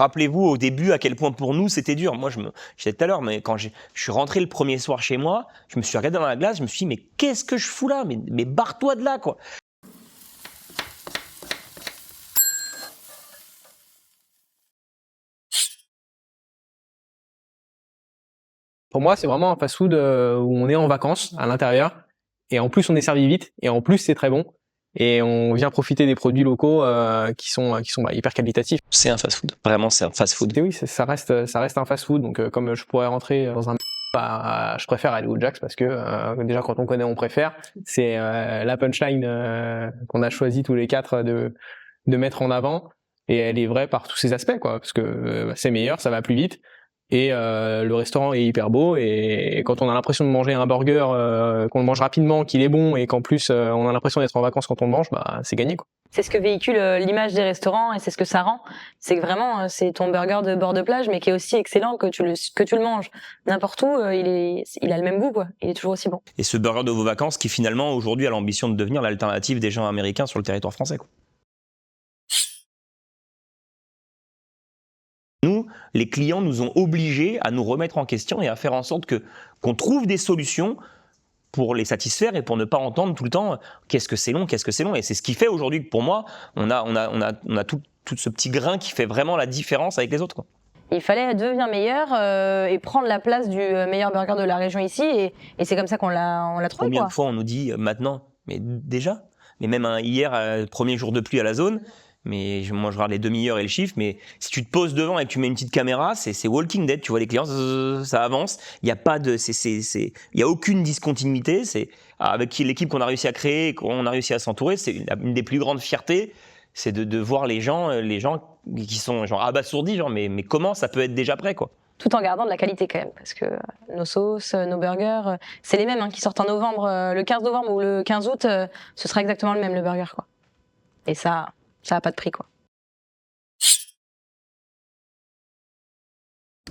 Rappelez-vous au début à quel point pour nous c'était dur. Moi, je disais tout à l'heure, mais quand je suis rentré le premier soir chez moi, je me suis regardé dans la glace, je me suis dit, mais qu'est-ce que je fous là? Mais barre-toi de là, quoi. Pour moi, c'est vraiment un fast-food où on est en vacances à l'intérieur et en plus on est servi vite et en plus c'est très bon et on vient profiter des produits locaux qui sont hyper qualitatifs. C'est un fast-food. Vraiment, c'est un fast-food. Et oui, ça reste un fast-food. Donc comme je pourrais rentrer dans un je préfère aller au Jack's parce que déjà quand on connaît, on préfère. C'est la punchline qu'on a choisi tous les quatre de mettre en avant et elle est vraie par tous ses aspects, quoi, parce que c'est meilleur, ça va plus vite. Et le restaurant est hyper beau et quand on a l'impression de manger un burger, qu'on le mange rapidement, qu'il est bon et qu'en plus on a l'impression d'être en vacances quand on le mange, bah c'est gagné, quoi. C'est ce que véhicule l'image des restaurants et c'est ce que ça rend. C'est que vraiment c'est ton burger de bord de plage mais qui est aussi excellent que tu le manges n'importe où, il a le même goût, quoi. Il est toujours aussi bon. Et ce burger de vos vacances qui finalement aujourd'hui a l'ambition de devenir l'alternative des gens américains sur le territoire français, quoi. Nous, les clients nous ont obligés à nous remettre en question et à faire en sorte qu'on trouve des solutions pour les satisfaire et pour ne pas entendre tout le temps qu'est-ce que c'est long. Et c'est ce qui fait aujourd'hui que pour moi, on a tout ce petit grain qui fait vraiment la différence avec les autres, quoi. Il fallait devenir meilleur et prendre la place du meilleur burger de la région ici et c'est comme ça qu'on l'a trouvé. Combien de fois on nous dit maintenant, mais déjà, mais même hier, premier jour de pluie à la zone. Mais moi je regarde les demi-heures et le chiffre, mais si tu te poses devant et que tu mets une petite caméra, c'est Walking Dead, tu vois les clients, ça avance, il y a pas de, il y a aucune discontinuité, c'est avec l'équipe qu'on a réussi à créer, qu'on a réussi à s'entourer, c'est une des plus grandes fiertés, c'est de voir les gens qui sont genre abasourdis, genre mais comment ça peut être déjà prêt, quoi. Tout en gardant de la qualité quand même, parce que nos sauces, nos burgers, c'est les mêmes qui sortent en novembre, le 15 novembre ou le 15 août, ce sera exactement le même le burger, quoi. Et ça a pas de prix, quoi.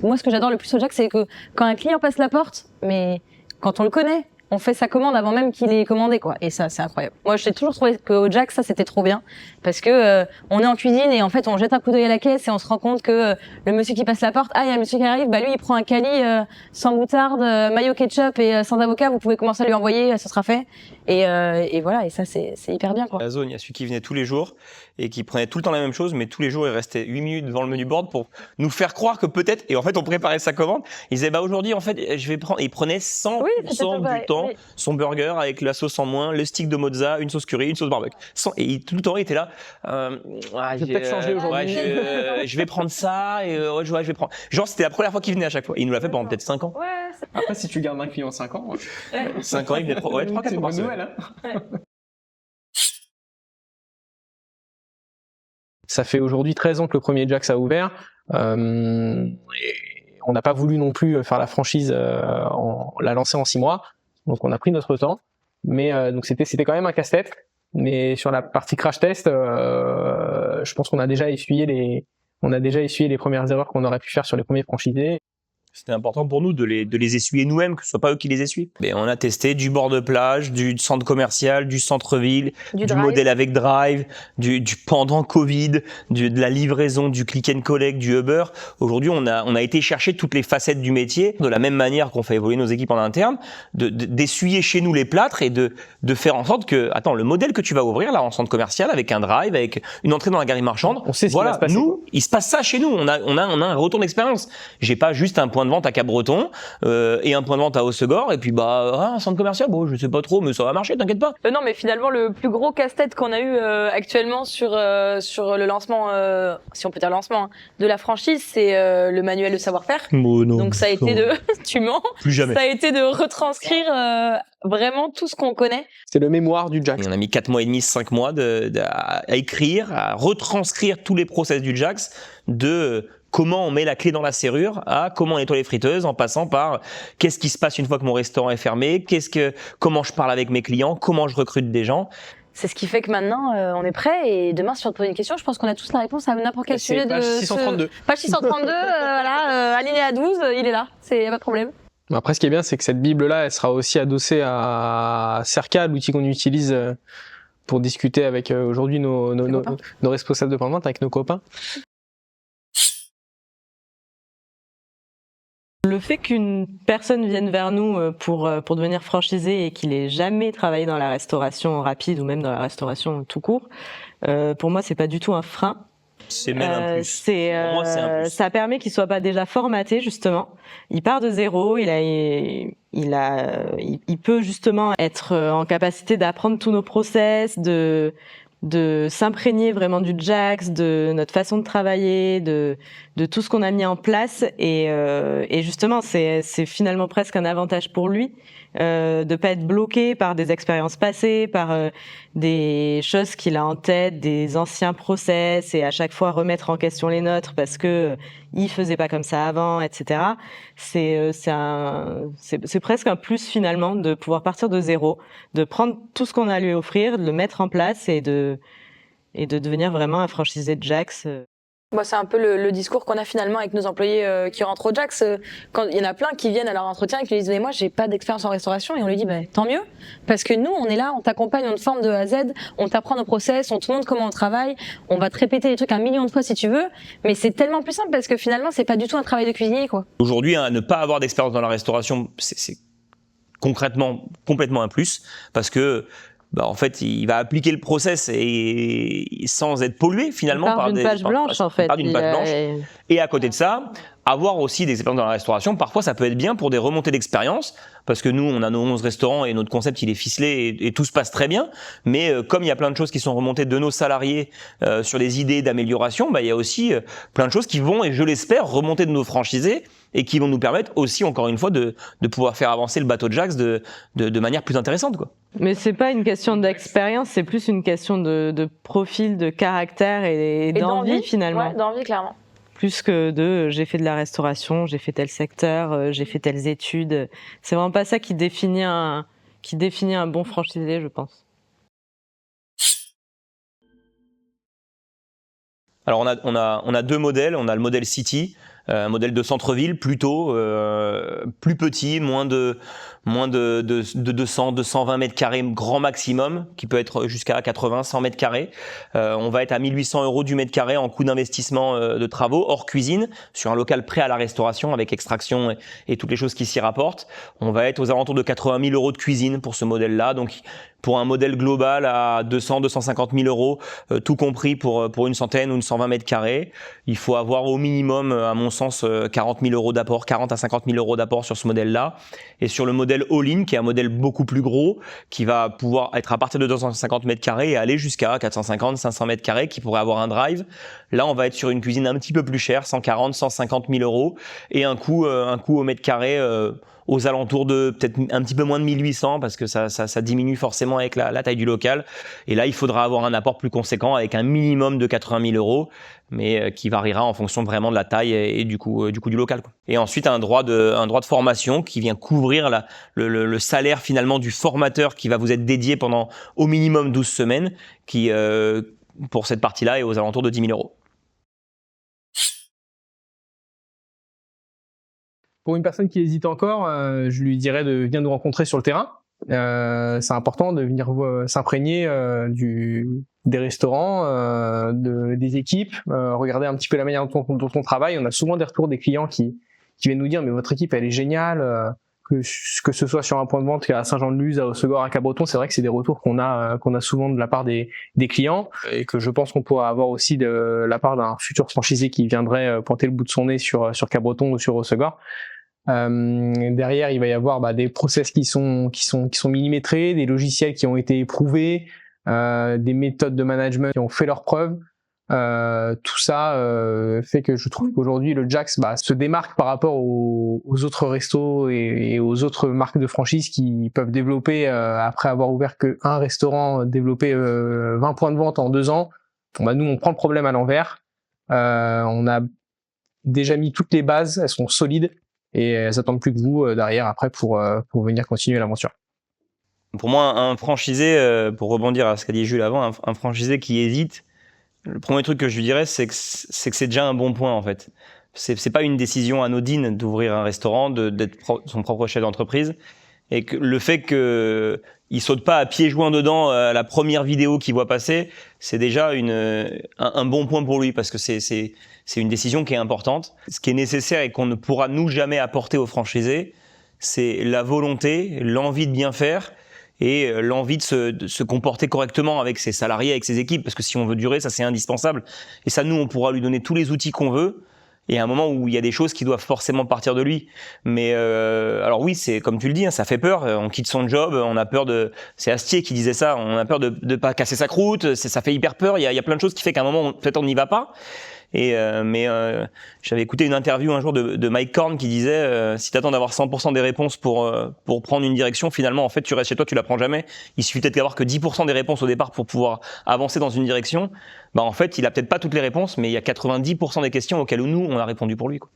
Moi, ce que j'adore le plus au Jack, c'est que quand un client passe la porte, mais quand on le connaît, on fait sa commande avant même qu'il ait commandé, quoi. Et ça, c'est incroyable. Moi, j'ai toujours trouvé qu'au Jack, ça, c'était trop bien. Parce que, on est en cuisine et en fait, on jette un coup d'œil à la caisse et on se rend compte que le monsieur qui passe la porte, il y a le monsieur qui arrive, bah, lui, il prend un cali, sans moutarde, mayo ketchup et sans avocat, vous pouvez commencer à lui envoyer, ce sera fait. Et voilà. Et ça, c'est hyper bien, quoi. À la zone, il y a celui qui venait tous les jours et qui prenait tout le temps la même chose, mais tous les jours, il restait 8 minutes devant le menu board pour nous faire croire que peut-être, et en fait, on préparait sa commande. Il disait, bah, aujourd'hui, en fait, je vais prendre, et il prenait 100% du temps son burger avec la sauce en moins, le stick de mozza, une sauce curry, une sauce barbecue. Et tout le temps, il était là, je vais peut-être changer aujourd'hui. Je vais prendre ça, et je vais prendre. Genre, c'était la première fois qu'il venait à chaque fois. Il nous l'a fait pendant peut-être 5 ans. Ouais, après, si tu gardes un client 5 ans, 5 ans, il venait 3-4 fois. C'est une bonne nouvelle, hein. Ça fait aujourd'hui 13 ans que le premier Jack's a ouvert. Et on n'a pas voulu non plus faire la franchise, la lancer en 6 mois. Donc on a pris notre temps. Mais donc c'était quand même un casse-tête. Mais sur la partie crash test, je pense qu'on a déjà essuyé les premières erreurs qu'on aurait pu faire sur les premiers franchisés. C'était important pour nous de les essuyer nous-mêmes, que ce soit pas eux qui les essuient. Mais on a testé du bord de plage, du centre commercial, du centre-ville, du modèle avec drive, du pendant Covid, de la livraison, du click and collect, du Uber. Aujourd'hui, on a été chercher toutes les facettes du métier, de la même manière qu'on fait évoluer nos équipes en interne, d'essuyer chez nous les plâtres et de faire en sorte que, attends, le modèle que tu vas ouvrir là en centre commercial avec un drive, avec une entrée dans la galerie marchande, on sait ce qui va se passer, nous, il se passe ça chez nous. On a un retour d'expérience. J'ai pas juste un point de vente à Cap-Breton et un point de vente à Hossegor et puis un centre commercial, bon je sais pas trop mais ça va marcher, t'inquiète pas. Non mais finalement le plus gros casse-tête qu'on a eu actuellement sur le lancement, si on peut dire lancement, de la franchise, c'est le manuel de savoir-faire. Oh non, donc ça a été tu mens, plus jamais. Ça a été de retranscrire vraiment tout ce qu'on connaît. C'est le mémoire du Jack's. On a mis 4 mois et demi, 5 mois à écrire, à retranscrire tous les process du Jack's, de comment on met la clé dans la serrure à comment on nettoie les friteuses, en passant par qu'est-ce qui se passe une fois que mon restaurant est fermé, comment je parle avec mes clients, comment je recrute des gens. C'est ce qui fait que maintenant on est prêt et demain si on te pose une question, je pense qu'on a tous la réponse à n'importe quel sujet de page 632. Page 632, voilà, alinéa 12, il est là, y a pas de problème. Après, ce qui est bien, c'est que cette Bible-là, elle sera aussi adossée à Cerca, l'outil qu'on utilise pour discuter avec aujourd'hui nos responsables de point de vente, avec nos copains. Le fait qu'une personne vienne vers nous pour devenir franchisé et qu'il ait jamais travaillé dans la restauration rapide ou même dans la restauration tout court, pour moi c'est pas du tout un frein. C'est même un plus. Pour moi, c'est un plus. Ça permet qu'il soit pas déjà formaté justement. Il part de zéro, il peut justement être en capacité d'apprendre tous nos process, de s'imprégner vraiment du Jax, de notre façon de travailler, de tout ce qu'on a mis en place et justement c'est finalement presque un avantage pour lui de pas être bloqué par des expériences passées, par des choses qu'il a en tête, des anciens process et à chaque fois remettre en question les nôtres parce que il faisait pas comme ça avant, etc. C'est presque un plus finalement de pouvoir partir de zéro, de prendre tout ce qu'on a à lui offrir, de le mettre en place et de devenir vraiment un franchisé de Jax. Moi, c'est un peu le discours qu'on a finalement avec nos employés qui rentrent au Jax. Quand il y en a plein qui viennent à leur entretien et qui lui disent mais moi j'ai pas d'expérience en restauration et on lui dit tant mieux parce que nous on est là, on t'accompagne, on te forme de A à Z, on t'apprend nos process, on te montre comment on travaille, on va te répéter les trucs 1 million de fois si tu veux, mais c'est tellement plus simple parce que finalement c'est pas du tout un travail de cuisinier quoi. Aujourd'hui, ne pas avoir d'expérience dans la restauration, c'est concrètement complètement un plus parce que en fait, il va appliquer le process et sans être pollué finalement par d'une page blanche en fait. Par d'une page blanche. Et à côté de ça, avoir aussi des expériences dans la restauration, parfois ça peut être bien pour des remontées d'expérience, parce que nous on a nos 11 restaurants et notre concept il est ficelé et tout se passe très bien, mais comme il y a plein de choses qui sont remontées de nos salariés sur des idées d'amélioration, il y a aussi plein de choses qui vont, et je l'espère, remonter de nos franchisés et qui vont nous permettre aussi encore une fois de pouvoir faire avancer le bateau de Jax de manière plus intéressante quoi. Mais c'est pas une question d'expérience, c'est plus une question de profil, de caractère et d'envie finalement. Ouais, d'envie clairement. Plus que j'ai fait de la restauration, j'ai fait tel secteur, j'ai fait telles études. C'est vraiment pas ça qui définit un bon franchisé, je pense. Alors on a 2 modèles, on a le modèle City, un modèle de centre-ville plutôt plus petit, moins de 200, 220 mètres carrés grand maximum, qui peut être jusqu'à 80, 100 mètres carrés. On va être à 1 800 € du mètre carré en coût d'investissement de travaux hors cuisine, sur un local prêt à la restauration avec extraction et toutes les choses qui s'y rapportent. On va être aux alentours de 80 000 € de cuisine pour ce modèle-là, donc pour un modèle global à 200, 250 000 €, tout compris pour une centaine ou une 120 mètres carrés. Il faut avoir au minimum, à mon sens, 40 000 € d'apport, 40 à 50 000 € d'apport sur ce modèle-là. Et sur le modèle all-in, qui est un modèle beaucoup plus gros, qui va pouvoir être à partir de 250 mètres carrés et aller jusqu'à 450, 500 mètres carrés, qui pourrait avoir un drive. Là, on va être sur une cuisine un petit peu plus chère, 140, 150 000 € et un coût au mètre carré aux alentours de peut-être un petit peu moins de 1800 parce que ça diminue forcément avec la taille du local. Et là, il faudra avoir un apport plus conséquent avec un minimum de 80 000 €, mais qui variera en fonction vraiment de la taille et du coût du local, quoi. Et ensuite, un droit de formation qui vient couvrir le salaire finalement du formateur qui va vous être dédié pendant au minimum 12 semaines, qui pour cette partie-là est aux alentours de 10 000 €. Pour une personne qui hésite encore, je lui dirais de venir nous rencontrer sur le terrain. C'est important de venir s'imprégner des restaurants, des équipes, regarder un petit peu la manière dont on travaille. On a souvent des retours des clients qui viennent nous dire mais votre équipe elle est géniale, que ce soit sur un point de vente à Saint-Jean-de-Luz, à Hossegor, à Cabreton, c'est vrai que c'est des retours qu'on a souvent de la part des clients et que je pense qu'on pourra avoir aussi de la part d'un futur franchisé qui viendrait pointer le bout de son nez sur Cabreton ou sur Hossegor. Derrière, il va y avoir des process qui sont millimétrés, des logiciels qui ont été éprouvés, des méthodes de management qui ont fait leurs preuves. Tout ça fait que je trouve qu'aujourd'hui le Jax se démarque par rapport aux autres restos et aux autres marques de franchise qui peuvent développer après avoir ouvert qu'un restaurant, développer 20 points de vente en 2 ans. Nous on prend le problème à l'envers. On a déjà mis toutes les bases, elles sont solides. Et elles attendent plus que vous derrière après pour venir continuer l'aventure. Pour moi, un franchisé, pour rebondir à ce qu'a dit Jules avant, un franchisé qui hésite, le premier truc que je lui dirais, c'est que c'est déjà un bon point en fait. C'est pas une décision anodine d'ouvrir un restaurant, d'être son propre chef d'entreprise. et que le fait que il saute pas à pieds joints dedans à la première vidéo qu'il voit passer, c'est déjà un bon point pour lui parce que c'est une décision qui est importante. Ce qui est nécessaire et qu'on ne pourra nous jamais apporter aux franchisés, c'est la volonté, l'envie de bien faire et l'envie de se comporter correctement avec ses salariés, avec ses équipes, parce que si on veut durer, ça c'est indispensable. Et ça, nous, on pourra lui donner tous les outils qu'on veut. Et à un moment où il y a des choses qui doivent forcément partir de lui. Mais alors oui, c'est comme tu le dis, hein, ça fait peur. On quitte son job, on a peur de. C'est Astier qui disait ça. On a peur de pas casser sa croûte. Ça fait hyper peur. Il y a plein de choses qui fait qu'à un moment peut-être on n'y va pas. Mais j'avais écouté une interview un jour de Mike Korn qui disait si t'attends d'avoir 100% des réponses pour prendre une direction, finalement en fait tu restes chez toi, tu la prends jamais. Il suffit peut-être d'avoir que 10% des réponses au départ pour pouvoir avancer dans une direction. Bah en fait il a peut-être pas toutes les réponses, mais il y a 90% des questions auxquelles nous on a répondu pour lui, quoi.